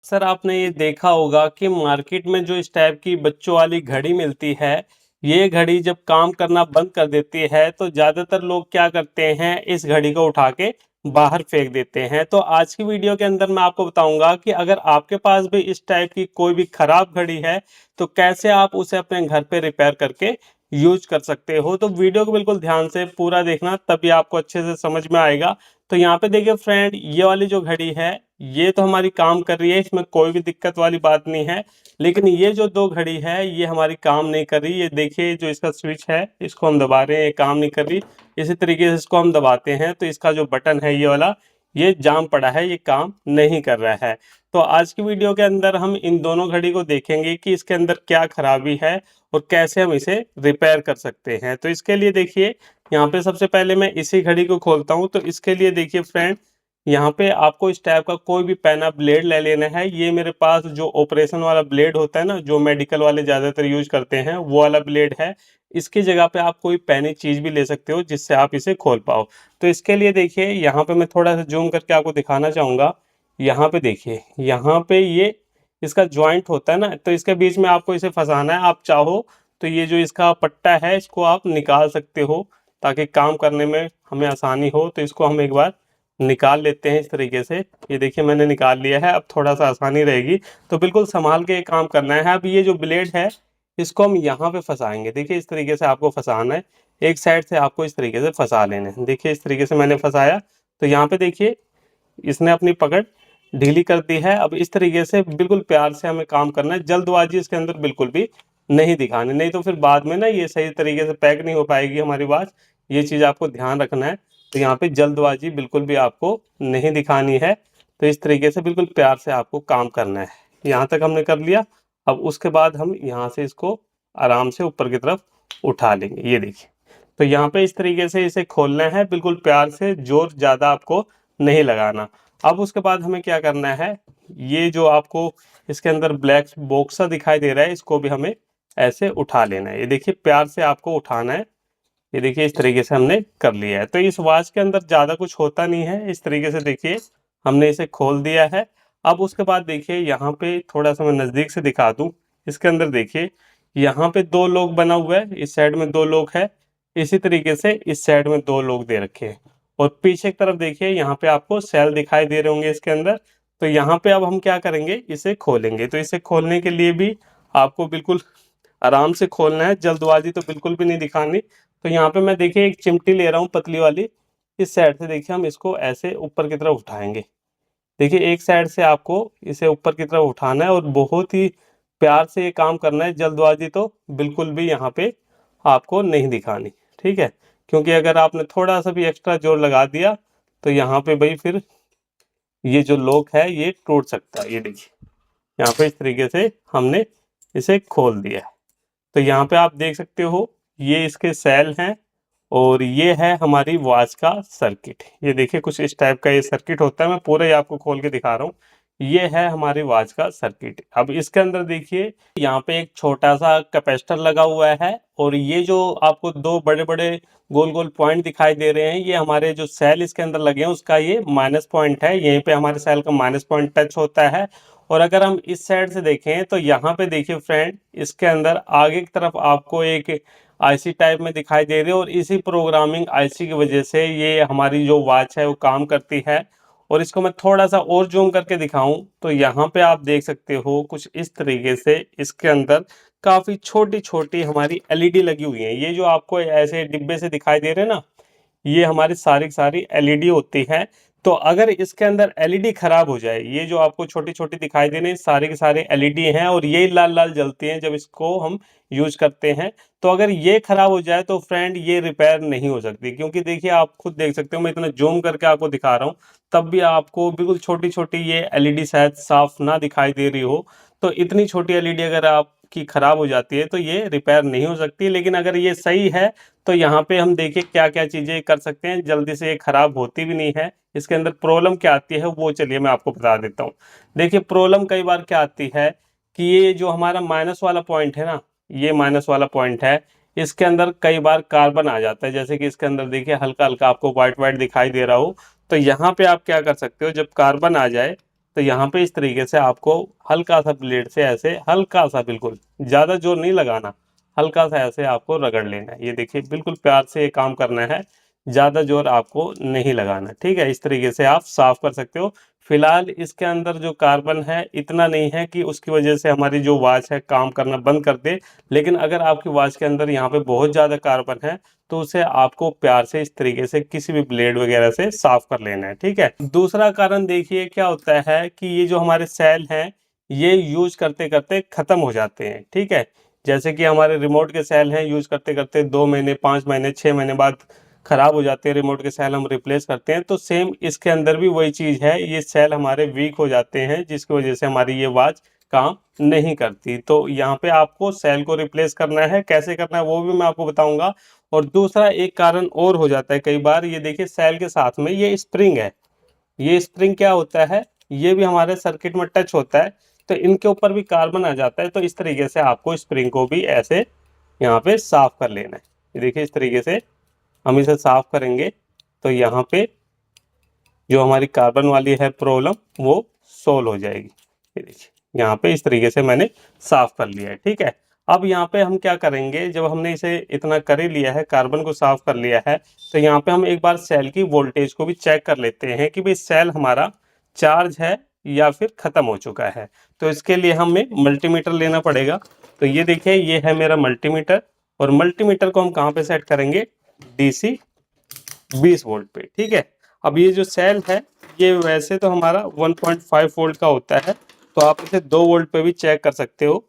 Sir आपने ये देखा होगा कि मार्केट में जो इस टाइप की बच्चों वाली घड़ी मिलती है, ये घड़ी जब काम करना बंद कर देती है तो ज़्यादातर लोग क्या करते हैं, इस घड़ी को उठा के बाहर फेंक देते हैं। तो आज की वीडियो के अंदर मैं आपको बताऊंगा कि अगर आपके पास भी इस टाइप की कोई भी खराब घड़ी है तो कैसे आप उसे अपने घर पे रिपेयर करके यूज कर सकते हो। तो वीडियो को बिल्कुल ध्यान से पूरा देखना, तभी आपको अच्छे से समझ में आएगा। तो यहाँ पे देखिए फ्रेंड, ये वाली जो घड़ी है ये तो हमारी काम कर रही है, इसमें कोई भी दिक्कत वाली बात नहीं है। लेकिन ये जो दो घड़ी है ये हमारी काम नहीं कर रही। ये देखिए जो इसका स्विच है इसको हम दबा रहे हैं, ये काम नहीं कर रही। इसी तरीके से इसको हम दबाते हैं तो इसका जो बटन है ये वाला, ये जाम पड़ा है, ये काम नहीं कर रहा है। तो आज की वीडियो के अंदर हम इन दोनों घड़ी को देखेंगे कि इसके अंदर क्या खराबी है और कैसे हम इसे रिपेयर कर सकते हैं। तो इसके लिए देखिए, यहाँ पे सबसे पहले मैं इसी घड़ी को खोलता हूँ। तो इसके लिए देखिए फ्रेंड, यहाँ पे आपको इस टाइप का कोई भी पैना ब्लेड ले लेना है। ये मेरे पास जो ऑपरेशन वाला ब्लेड होता है ना, जो मेडिकल वाले ज़्यादातर यूज करते हैं, वो वाला ब्लेड है। इसकी जगह पे आप कोई पैनी चीज़ भी ले सकते हो जिससे आप इसे खोल पाओ। तो इसके लिए देखिए, यहाँ पे मैं थोड़ा सा जूम करके आपको दिखाना चाहूँगा। यहाँ पे देखिए, यहाँ पे ये इसका जॉइंट होता है ना, तो इसके बीच में आपको इसे फंसाना है। आप चाहो तो ये जो इसका पट्टा है इसको आप निकाल सकते हो ताकि काम करने में हमें आसानी हो। तो इसको हम एक बार निकाल लेते हैं इस तरीके से। ये देखिए मैंने निकाल लिया है, अब थोड़ा सा आसानी रहेगी। तो बिल्कुल संभाल के काम करना है। अब ये जो ब्लेड है इसको हम यहाँ पे फंसाएंगे। देखिए इस तरीके से आपको फंसाना है, एक साइड से आपको इस तरीके से फंसा लेना है। देखिए इस तरीके से मैंने फंसाया, तो यहाँ पे देखिए इसने अपनी पकड़ ढीली कर दी है। अब इस तरीके से बिल्कुल प्यार से हमें काम करना है, जल्दबाजी इसके अंदर बिल्कुल भी नहीं दिखानी, नहीं तो फिर बाद में ना ये सही तरीके से पैक नहीं हो पाएगी हमारी वॉच। ये चीज़ आपको ध्यान रखना है। तो यहाँ पे जल्दबाजी बिल्कुल भी आपको नहीं दिखानी है। तो इस तरीके से बिल्कुल प्यार से आपको काम करना है। यहाँ तक हमने कर लिया। अब उसके बाद हम यहाँ से इसको आराम से ऊपर की तरफ उठा लेंगे। ये देखिए, तो यहाँ पे इस तरीके से इसे खोलना है, बिल्कुल प्यार से, जोर ज़्यादा आपको नहीं लगाना। अब उसके बाद हमें क्या करना है, ये जो आपको इसके अंदर ब्लैक बॉक्स सा दिखाई दे रहा है, इसको भी हमें ऐसे उठा लेना है। ये देखिए प्यार से आपको उठाना है। ये देखिए इस तरीके से हमने कर लिया है। तो इस वॉच के अंदर ज़्यादा कुछ होता नहीं है। इस तरीके से देखिए हमने इसे खोल दिया है। अब उसके बाद देखिए यहाँ पे थोड़ा सा मैं नज़दीक से दिखा दूँ। इसके अंदर देखिए यहाँ पे दो लोग बना हुआ है, इस साइड में दो लोग है, इसी तरीके से इस साइड में दो लोग दे रखे हैं। और पीछे की तरफ देखिए यहाँ पे आपको सेल दिखाई दे रहे होंगे इसके अंदर। तो यहाँ पे अब हम क्या करेंगे, इसे खोलेंगे। तो इसे खोलने के लिए भी आपको बिल्कुल आराम से खोलना है, जल्दबाजी तो बिल्कुल भी नहीं दिखानी। तो यहाँ पे मैं देखिए एक चिमटी ले रहा हूँ पतली वाली, इस साइड से देखिए हम इसको ऐसे ऊपर की तरफ उठाएंगे। देखिए एक साइड से आपको इसे ऊपर की तरफ उठाना है और बहुत ही प्यार से ये काम करना है। जल्दबाजी तो बिल्कुल भी यहाँ पे आपको नहीं दिखानी, ठीक है। क्योंकि अगर आपने थोड़ा सा भी एक्स्ट्रा जोर लगा दिया तो यहाँ पे भाई फिर ये जो लॉक है ये टूट सकता है। ये देखिए यहाँ पे इस तरीके से हमने इसे खोल दिया है। तो यहाँ पे आप देख सकते हो ये इसके सेल हैं और ये है हमारी वॉच का सर्किट। ये देखिए कुछ इस टाइप का ये सर्किट होता है, मैं पूरा ही आपको खोल के दिखा रहा हूँ। ये है हमारी वॉच का सर्किट। अब इसके अंदर देखिए यहाँ पे एक छोटा सा कैपेसिटर लगा हुआ है और ये जो आपको दो बड़े बड़े गोल गोल पॉइंट दिखाई दे रहे हैं, ये हमारे जो सेल इसके अंदर लगे हैं उसका ये माइनस पॉइंट है। यहीं पे हमारे सेल का माइनस पॉइंट टच होता है। और अगर हम इस साइड से देखें तो यहाँ पे देखिए फ्रेंड, इसके अंदर आगे की तरफ आपको एक आईसी टाइप में दिखाई दे रही है और इसी प्रोग्रामिंग आईसी की वजह से ये हमारी जो वॉच है वो काम करती है। और इसको मैं थोड़ा सा और जूम करके दिखाऊं तो यहाँ पे आप देख सकते हो कुछ इस तरीके से इसके अंदर काफ़ी छोटी छोटी हमारी एलईडी लगी हुई है। ये जो आपको ऐसे डिब्बे से दिखाई दे रहे हैं ना, ये हमारी सारी की सारी एलईडी होती है। तो अगर इसके अंदर एलईडी खराब हो जाए, ये जो आपको छोटी छोटी दिखाई दे रही है सारी की सारी एलईडी हैं और ये लाल लाल जलती हैं जब इसको हम यूज करते हैं। तो अगर ये खराब हो जाए तो फ्रेंड ये रिपेयर नहीं हो सकती, क्योंकि देखिए आप खुद देख सकते हो, मैं इतना जूम करके आपको दिखा रहा हूँ तब भी आपको बिल्कुल छोटी छोटी ये एलईडी शायद साफ ना दिखाई दे रही हो। तो इतनी छोटी एलईडी अगर आपकी खराब हो जाती है तो ये रिपेयर नहीं हो सकती। लेकिन अगर ये सही है तो यहाँ पे हम देखिए क्या क्या चीज़ें कर सकते हैं, जल्दी से ये खराब होती भी नहीं है। इसके अंदर प्रॉब्लम क्या आती है वो चलिए मैं आपको बता देता हूँ। देखिए प्रॉब्लम कई बार क्या आती है कि ये जो हमारा माइनस वाला पॉइंट है ना, ये माइनस वाला पॉइंट है, इसके अंदर कई बार कार्बन आ जाता है। जैसे कि इसके अंदर देखिए हल्का हल्का आपको वाइट वाइट दिखाई दे रहा हो। तो यहाँ पे आप क्या कर सकते हो, जब कार्बन आ जाए तो यहाँ पे इस तरीके से आपको हल्का सा ब्लेड से ऐसे हल्का सा, बिल्कुल ज़्यादा जोर नहीं लगाना, हल्का सा ऐसे आपको रगड़ लेना है। ये देखिए बिल्कुल प्यार से ये काम करना है, ज़्यादा जोर आपको नहीं लगाना। ठीक है, इस तरीके से आप साफ कर सकते हो। फिलहाल इसके अंदर जो कार्बन है इतना नहीं है कि उसकी वजह से हमारी जो वॉच है काम करना बंद कर दे, लेकिन अगर आपकी वॉच के अंदर यहाँ पे बहुत ज़्यादा कार्बन है तो उसे आपको प्यार से इस तरीके से किसी भी ब्लेड वगैरह से साफ कर लेना है। ठीक है, दूसरा कारण देखिए क्या होता है कि ये जो हमारे सेल हैं ये यूज करते करते खत्म हो जाते हैं। ठीक है, जैसे कि हमारे रिमोट के सेल हैं, यूज करते करते 2 महीने, 5 महीने, 6 महीने बाद खराब हो जाते हैं, रिमोट के सेल हम रिप्लेस करते हैं। तो सेम इसके अंदर भी वही चीज़ है, ये सेल हमारे वीक हो जाते हैं जिसकी वजह से हमारी ये वॉच काम नहीं करती। तो यहाँ पे आपको सेल को रिप्लेस करना है, कैसे करना है वो भी मैं आपको बताऊंगा। और दूसरा एक कारण और हो जाता है कई बार, ये देखिए सेल के साथ में ये स्प्रिंग है, ये स्प्रिंग क्या होता है, ये भी हमारे सर्किट में टच होता है तो इनके ऊपर भी कार्बन आ जाता है। तो इस तरीके से आपको स्प्रिंग को भी ऐसे यहाँ पे साफ कर लेना है। ये देखिए इस तरीके से हम इसे साफ करेंगे तो यहाँ पे जो हमारी कार्बन वाली है प्रॉब्लम वो सोल्व हो जाएगी। ये देखिए यहाँ पे इस तरीके से मैंने साफ कर लिया है। ठीक है, अब यहाँ पे हम क्या करेंगे, जब हमने इसे इतना कर ही लिया है, कार्बन को साफ कर लिया है, तो यहाँ पे हम एक बार सेल की वोल्टेज को भी चेक कर लेते हैं कि भाई सेल हमारा चार्ज है या फिर खत्म हो चुका है। तो इसके लिए हमें मल्टीमीटर लेना पड़ेगा। तो ये देखिए ये है मेरा मल्टीमीटर, और मल्टीमीटर को हम कहाँ पे सेट करेंगे, DC 20 वोल्ट पे। ठीक है, अब ये जो सेल है ये वैसे तो हमारा 1.5 वोल्ट का होता है, तो आप इसे 2 वोल्ट पे भी चेक कर सकते हो।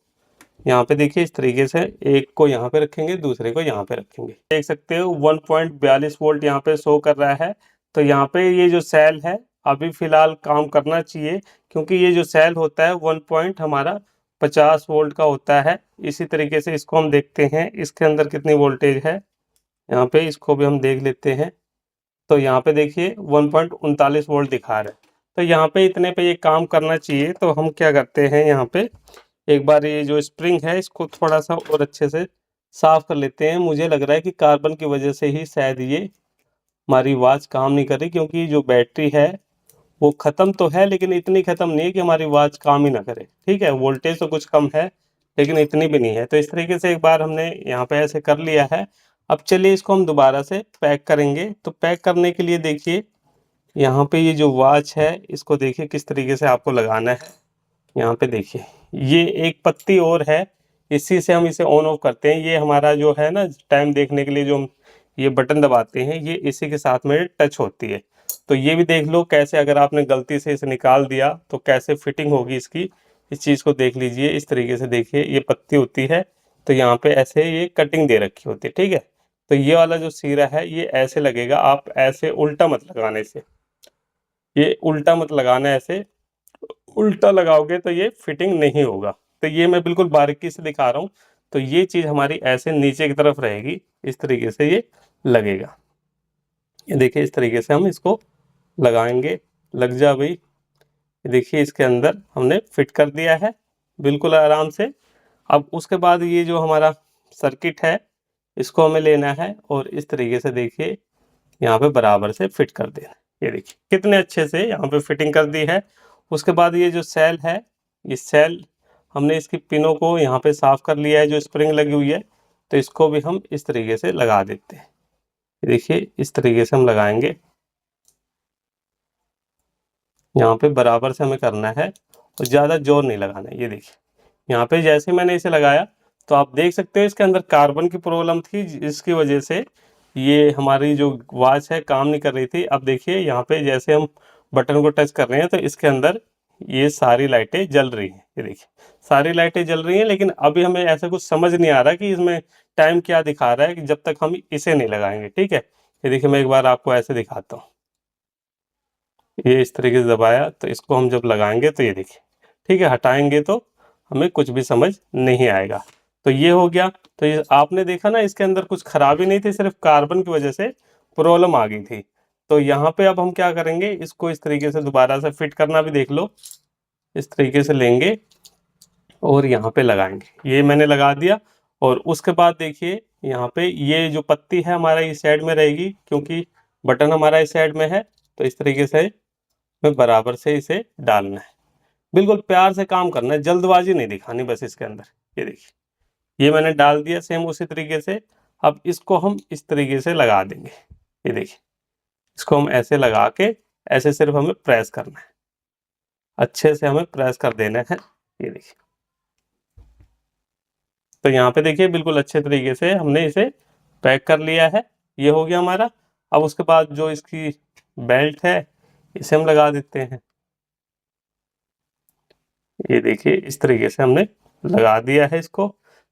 यहाँ पे देखिए इस तरीके से एक को यहाँ पे रखेंगे, दूसरे को यहाँ पे रखेंगे, देख सकते हो 1.42 वोल्ट यहाँ पे शो कर रहा है। तो यहाँ पे ये जो सेल है अभी फिलहाल काम करना चाहिए, क्योंकि ये जो सेल होता है 1 पॉइंट हमारा 50 वोल्ट का होता है। इसी तरीके से इसको हम देखते हैं इसके अंदर कितनी वोल्टेज है, यहाँ पे इसको भी हम देख लेते हैं। तो यहाँ पे देखिए 1.39 वोल्ट दिखा रहा है, तो यहाँ पे इतने पे ये काम करना चाहिए। तो हम क्या करते हैं, यहाँ पे एक बार ये जो स्प्रिंग है इसको थोड़ा सा और अच्छे से साफ कर लेते हैं। मुझे लग रहा है कि कार्बन की वजह से ही शायद ये हमारी वॉच काम नहीं कर रही, क्योंकि जो बैटरी है वो ख़त्म तो है लेकिन इतनी ख़त्म नहीं है कि हमारी वॉच काम ही ना करे। ठीक है, वोल्टेज तो कुछ कम है लेकिन इतनी भी नहीं है। तो इस तरीके से एक बार हमने यहाँ पे ऐसे कर लिया है। अब चलिए इसको हम दोबारा से पैक करेंगे। तो पैक करने के लिए देखिए यहाँ पे ये जो वॉच है इसको देखिए किस तरीके से आपको लगाना है। यहाँ पे देखिए ये एक पत्ती और है, इसी से हम इसे ऑन ऑफ करते हैं। ये हमारा जो है ना टाइम देखने के लिए जो हम ये बटन दबाते हैं ये इसी के साथ में टच होती है। तो ये भी देख लो कैसे, अगर आपने गलती से इसे निकाल दिया तो कैसे फिटिंग होगी इसकी, इस चीज़ को देख लीजिए। इस तरीके से देखिए ये पत्ती होती है तो यहाँ पे ऐसे ये कटिंग दे रखी होती है। ठीक है, तो ये वाला जो सिरा है ये ऐसे लगेगा, आप ऐसे उल्टा मत लगाने से, ये उल्टा मत लगाना, ऐसे उल्टा लगाओगे तो ये फिटिंग नहीं होगा। तो ये मैं बिल्कुल बारीकी से दिखा रहा हूँ। तो ये चीज़ हमारी ऐसे नीचे की तरफ रहेगी, इस तरीके से ये लगेगा। ये देखिए इस तरीके से हम इसको लगाएंगे, लग जा भाई। ये देखिए इसके अंदर हमने फिट कर दिया है बिल्कुल आराम से। अब उसके बाद ये जो हमारा सर्किट है इसको हमें लेना है और इस तरीके से देखिए यहाँ पे बराबर से फिट कर देना। ये देखिए कितने अच्छे से यहाँ पे फिटिंग कर दी है। उसके बाद ये जो सेल है, ये सेल हमने इसकी पिनों को यहाँ पे साफ कर लिया है, जो स्प्रिंग लगी हुई है तो इसको भी हम इस तरीके से लगा देते हैं। ये देखिए इस तरीके से हम लगाएंगे, यहाँ पे बराबर से हमें करना है और ज़्यादा जोर नहीं लगाना है। ये देखिए यहाँ पे जैसे मैंने इसे लगाया तो आप देख सकते हो इसके अंदर कार्बन की प्रॉब्लम थी जिसकी वजह से ये हमारी जो वॉच है काम नहीं कर रही थी। अब देखिए यहाँ पे जैसे हम बटन को टच कर रहे हैं तो इसके अंदर ये सारी लाइटें जल रही हैं। ये देखिए सारी लाइटें जल रही हैं, लेकिन अभी हमें ऐसा कुछ समझ नहीं आ रहा कि इसमें टाइम क्या दिखा रहा है, कि जब तक हम इसे नहीं लगाएंगे। ठीक है, ये देखिए मैं एक बार आपको ऐसे दिखाता हूँ। ये इस तरीके से दबाया तो इसको हम जब लगाएंगे तो ये देखिए, ठीक है, हटाएंगे तो हमें कुछ भी समझ नहीं आएगा। तो ये हो गया। तो ये आपने देखा ना इसके अंदर कुछ खराबी नहीं थी, सिर्फ कार्बन की वजह से प्रॉब्लम आ गई थी। तो यहाँ पे अब हम क्या करेंगे, इसको इस तरीके से दोबारा से फिट करना भी देख लो। इस तरीके से लेंगे और यहाँ पे लगाएंगे, ये मैंने लगा दिया। और उसके बाद देखिए यहाँ पे ये जो पत्ती है हमारा इस साइड में रहेगी, क्योंकि बटन हमारा इस साइड में है। तो इस तरीके से में बराबर से इसे डालना है। बिल्कुल प्यार से काम करना है, जल्दबाजी नहीं दिखानी बस इसके अंदर। ये देखिए, ये मैंने डाल दिया सेम उसी तरीके से। अब इसको हम इस तरीके से लगा देंगे। ये देखिए, इसको हम ऐसे लगा के ऐसे सिर्फ हमें प्रेस करना है, अच्छे से हमें प्रेस कर देना है। ये देखिए, तो यहाँ पे देखिए बिल्कुल अच्छे तरीके से हमने इसे पैक कर लिया है। ये हो गया हमारा। अब उसके बाद जो इसकी बेल्ट है इसे हम लगा देते हैं। ये देखिए, इस तरीके से हमने लगा दिया है इसको।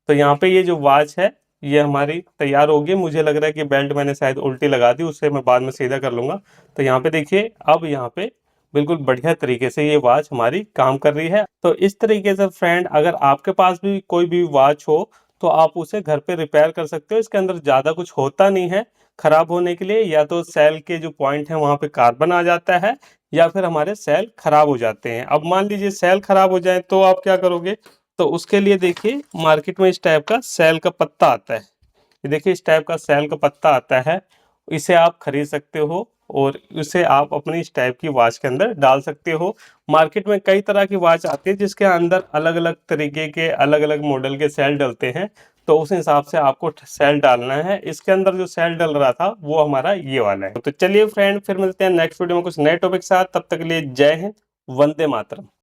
तो यहाँ पे ये जो वॉच है ये हमारी तैयार होगी। मुझे लग रहा है कि बेल्ट मैंने शायद उल्टी लगा दी, उससे मैं बाद में सीधा कर लूँगा। तो यहाँ पे देखिए, अब यहाँ पे बिल्कुल बढ़िया तरीके से ये वॉच हमारी काम कर रही है। तो इस तरीके से फ्रेंड, अगर आपके पास भी कोई भी वॉच हो तो आप उसे घर पे रिपेयर कर सकते हो। इसके अंदर ज़्यादा कुछ होता नहीं है खराब होने के लिए। या तो सेल के जो पॉइंट हैं वहाँ पे कार्बन आ जाता है, या फिर हमारे सेल खराब हो जाते हैं। अब मान लीजिए सेल खराब हो जाए तो आप क्या करोगे? तो उसके लिए देखिए, मार्केट में इस टाइप का सेल का पत्ता आता है। ये देखिए, इस टाइप का सेल का पत्ता आता है, इसे आप खरीद सकते हो और इसे आप अपनी इस टाइप की वॉच के अंदर डाल सकते हो। मार्केट में कई तरह की वॉच आती है जिसके अंदर अलग अलग तरीके के अलग अलग मॉडल के सेल डलते हैं। तो उस हिसाब से आपको सेल डालना है। इसके अंदर जो सेल डल रहा था वो हमारा ये वाला है। तो चलिए फ्रेंड, फिर मिलते हैं नेक्स्ट वीडियो में कुछ नए टॉपिक के साथ। तब तक के लिए जय हिंद, वंदे मातरम।